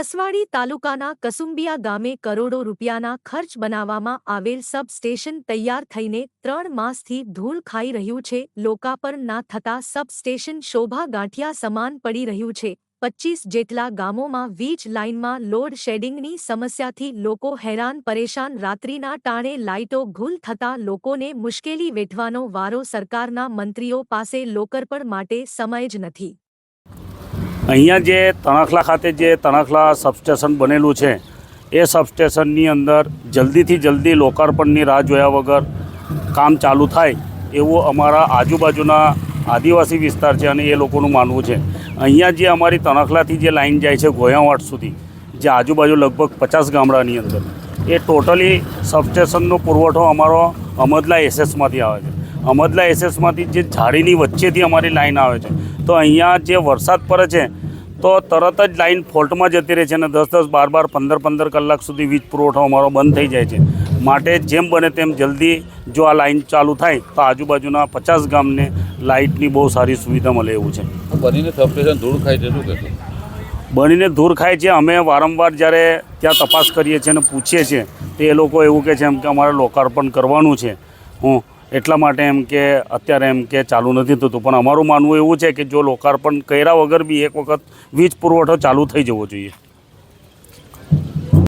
નસવાડી તાલુકાના કસુંબિયા ગામે કરોડો રૂપિયાના ખર્ચ બનાવવામાં આવેલ સબસ્ટેશન તૈયાર થઈને 3 માસથી ધૂળ ખાઈ રહ્યું છે। લોકાર્પણ ના થતા સબસ્ટેશન શોભા ગાંઠિયા સમાન પડી રહ્યું છે। 25 જેટલા ગામોમાં વીજ લાઇનમાં લોડ શેડિંગની સમસ્યાથી લોકો હેરાન પરેશાન। રાત્રિના ટાણે લાઇટો ગુલ થતા લોકોને મુશ્કેલી વેઠવાનો વારો। સરકારના મંત્રીઓ પાસે લોકાર્પણ માટે સમય જ નથી। અહીંયા જે તણખલા ખાતે જે તણખલા સબસ્ટેશન બનેલું છે એ સબસ્ટેશનની અંદર જલ્દીથી જલ્દી લોકાર્પણની રાહ જોયા વગર કામ ચાલુ થાય એવું અમારા આજુબાજુના આદિવાસી વિસ્તાર છે અને એ લોકોનું માનવું છે। અહીંયા જે અમારી તણખલાથી જે લાઈન જાય છે ગોયાવાડ સુધી, જે આજુબાજુ લગભગ 50 ગામડાની અંદર, એ ટોટલી સબસ્ટેશનનો પુરવઠો અમારો અમદલા એસએસમાંથી આવે છે। અમદલા એસએસમાંથી જે ઝાડીની વચ્ચેથી અમારી લાઈન આવે છે, તો અહીંયા જે વરસાદ પડે છે તો તરત જ લાઈન ફોલ્ટમાં જતી રહે છે અને 10-10, 12-12, 15-15 કલાક સુધી વીજ પુરવઠો અમારો બંધ થઈ જાય છે। માટે જેમ બને તેમ જલ્દી જો આ લાઈન ચાલુ થાય તો આજુબાજુના 50 ગામને લાઇટની બહુ સારી સુવિધા મળે એવું છે। બનીને સબસ્ટેશન ધૂળ ખાય છે, શું કહેશો? બનીને ધૂળ ખાય છે। અમે વારંવાર જ્યારે ત્યાં તપાસ કરીએ છીએ અને પૂછીએ છીએ તો એ લોકો એવું કહે છે એમ કે અમારે લોકાર્પણ કરવાનું છે, એટલા માટે એમ કે અત્યારે એમ કે ચાલુ નથી થતું। પણ અમારું માનવું એવું છે કે જો લોકાર્પણ કર્યા વગર બી એક વખત વીજ પુરવઠો ચાલુ થઈ જવો જોઈએ।